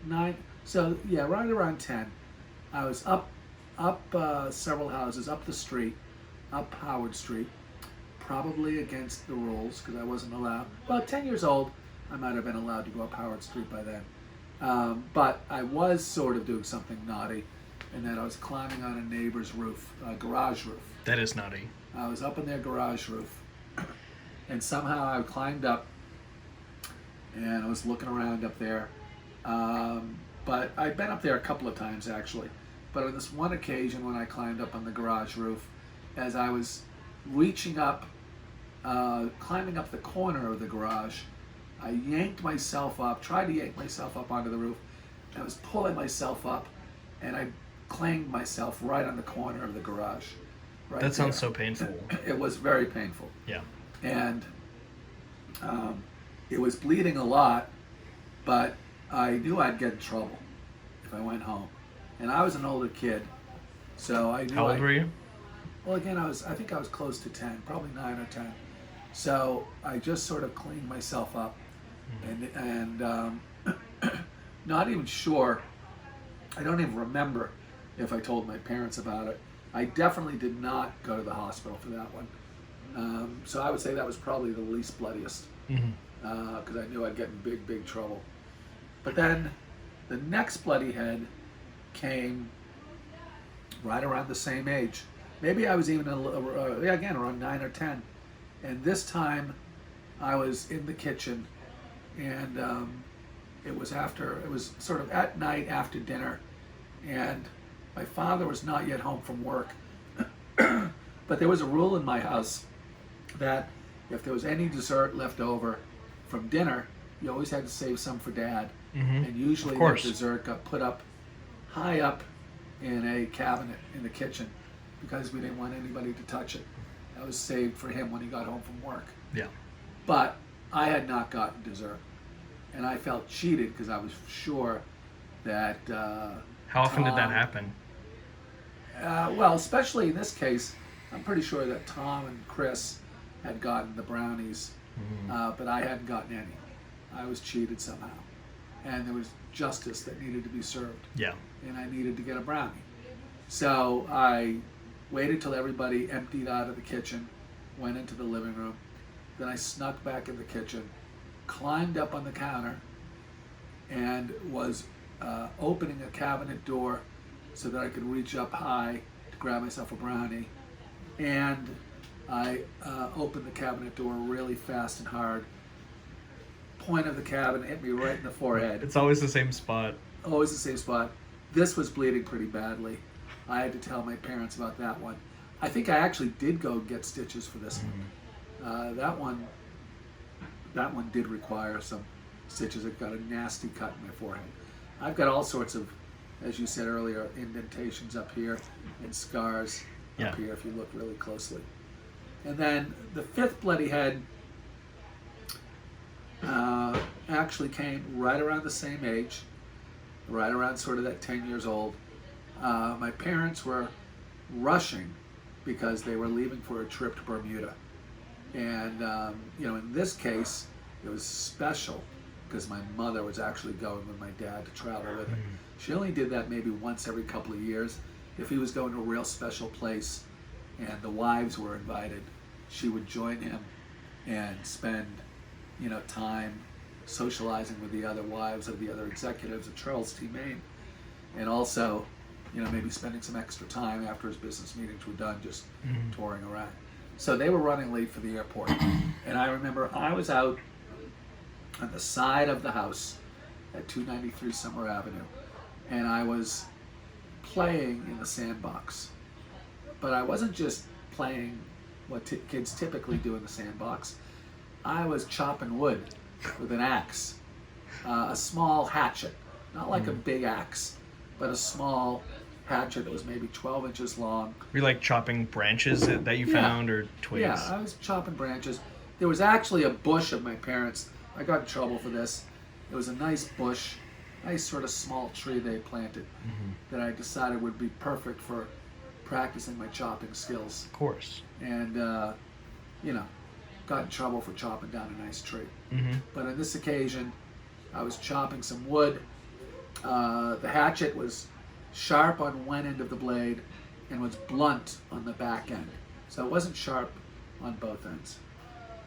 9. So yeah, right around 10. I was up several houses, up the street, up Howard Street, probably against the rules because I wasn't allowed. Well, 10 years old, I might have been allowed to go up Howard Street by then. But I was sort of doing something naughty, in that I was climbing on a neighbor's roof, garage roof. That is naughty. I was up in their garage roof, and somehow I climbed up, and I was looking around up there. But I'd been up there a couple of times actually. But on this one occasion when I climbed up on the garage roof, as I was reaching up, climbing up the corner of the garage, I yanked myself up, tried to yank myself up onto the roof. I was pulling myself up, and I clanged myself right on the corner of the garage. Right that sounds there. so painful. It was very painful. Yeah. And it was bleeding a lot, but I knew I'd get in trouble if I went home. And I was an older kid, so I knew. How old were you? Well, again, I think I was close to 10, probably 9 or 10. So I just sort of cleaned myself up, and not even sure. I don't even remember if I told my parents about it. I definitely did not go to the hospital for that one. So I would say that was probably the least bloodiest, because I knew I'd get in big, big trouble. But then the next bloody head came right around the same age. Maybe I was even again around 9 or 10, and this time I was in the kitchen, and it was sort of at night after dinner, and my father was not yet home from work. But there was a rule in my house that if there was any dessert left over from dinner, you always had to save some for Dad. And usually that dessert got put up high up in a cabinet in the kitchen because we didn't want anybody to touch it. That was saved for him when he got home from work. Yeah. But I had not gotten dessert, and I felt cheated because I was sure that How often did that happen? well, especially in this case, I'm pretty sure that Tom and Chris had gotten the brownies, but I hadn't gotten any. I was cheated somehow, and there was justice that needed to be served. Yeah. And I needed to get a brownie. So I waited till everybody emptied out of the kitchen, went into the living room, then I snuck back in the kitchen, climbed up on the counter, and was opening a cabinet door so that I could reach up high to grab myself a brownie. And I opened the cabinet door really fast and hard. Point of the cabinet hit me right in the forehead. It's always the same spot. Always the same spot. This was bleeding pretty badly. I had to tell my parents about that one. I think I actually did go get stitches for this one. That one did require some stitches. It got a nasty cut in my forehead. I've got all sorts of, as you said earlier, indentations up here and scars up here if you look really closely. And then the fifth bloody head actually came right around the same age, right around sort of that 10 years old. My parents were rushing because they were leaving for a trip to Bermuda. And, in this case, it was special because my mother was actually going with my dad to travel with him. She only did that maybe once every couple of years. If he was going to a real special place and the wives were invited, she would join him and spend, time socializing with the other wives of the other executives of Charles T. Maine, and also, maybe spending some extra time after his business meetings were done, just touring around. So they were running late for the airport, and I remember I was out on the side of the house at 293 Summer Avenue, and I was playing in the sandbox. But I wasn't just playing what kids typically do in the sandbox. I was chopping wood with an axe, a small hatchet, not like a big axe, but a small hatchet that was maybe 12 inches long. Were you like chopping branches that you found, or twigs? Yeah, I was chopping branches. There was actually a bush of my parents. I got in trouble for this. It was a nice bush, nice sort of small tree they planted that I decided would be perfect for practicing my chopping skills. Of course. And, got in trouble for chopping down a nice tree. But on this occasion, I was chopping some wood, The hatchet was sharp on one end of the blade and was blunt on the back end. So it wasn't sharp on both ends.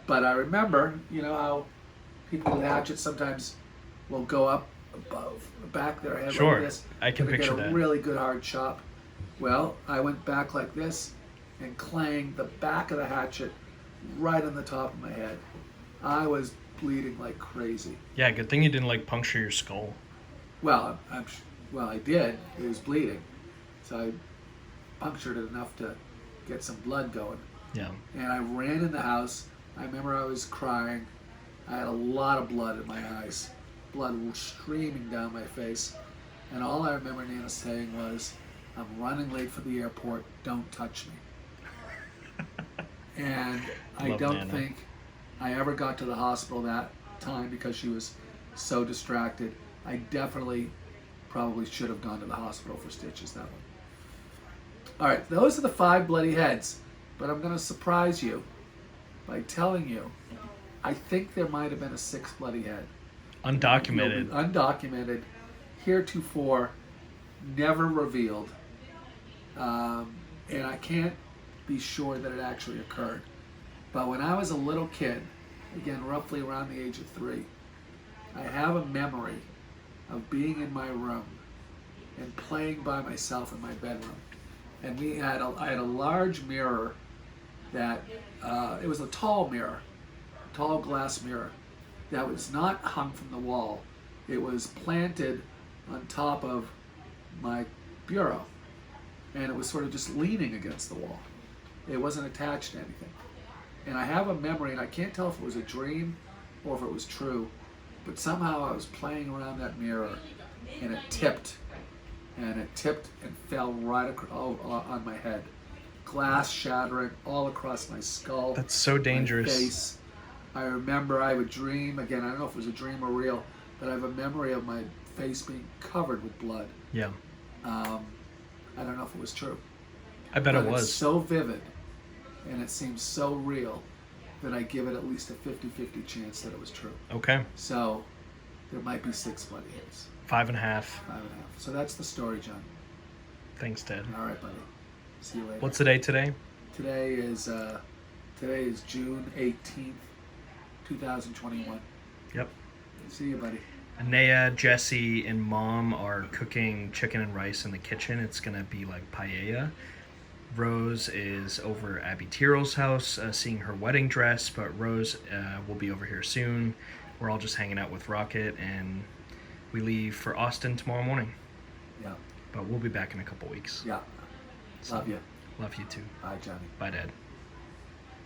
But I remember, you know how people with hatchets sometimes will go up above the back of their head Sure, like this. I can to picture get a that. really good hard chop. Well, I went back like this and clanged the back of the hatchet right on the top of my head. I was bleeding like crazy. Yeah, good thing you didn't like puncture your skull. Well, well, I did. It was bleeding, so I punctured it enough to get some blood going. Yeah. And I ran in the house. I remember I was crying. I had a lot of blood in my eyes, blood streaming down my face, and all I remember Nana saying was, "I'm running late for the airport. Don't touch me." And I Love don't Nana. think I ever got to the hospital that time because she was so distracted. I definitely probably should have gone to the hospital for stitches that one. All right, those are the 5 bloody heads, but I'm going to surprise you by telling you I think there might have been a 6th bloody head. Undocumented. Undocumented, heretofore never revealed, and I can't be sure that it actually occurred. But when I was a little kid, again roughly around the age of 3, I have a memory of being in my room and playing by myself in my bedroom. And I had a large mirror that, it was a tall mirror, tall glass mirror, that was not hung from the wall. It was planted on top of my bureau. And it was sort of just leaning against the wall. It wasn't attached to anything. And I have a memory, and I can't tell if it was a dream or if it was true, but somehow I was playing around that mirror, and it tipped and fell right on my head. Glass shattering all across my skull. That's so dangerous. My face. I remember I would dream, again, I don't know if it was a dream or real, but I have a memory of my face being covered with blood. Yeah. I don't know if it was true. I bet But it was. It's so vivid, and it seems so real, that I give it at least a 50-50 chance that it was true. Okay. So there might be 6 bloody heads. 5.5. 5.5. So that's the story, John. Thanks, Dad. All right, buddy. See you later. What's the day today? Today is June 18th, 2021. Yep. See you, buddy. Anea, Jesse, and Mom are cooking chicken and rice in the kitchen. It's going to be like paella. Rose is over at Abby Tyrrell's house seeing her wedding dress, but Rose will be over here soon. We're all just hanging out with Rocket, and we leave for Austin tomorrow morning. Yeah. But we'll be back in a couple weeks. Yeah. So, Love you. Love you too. Bye, Johnny. Bye, Dad.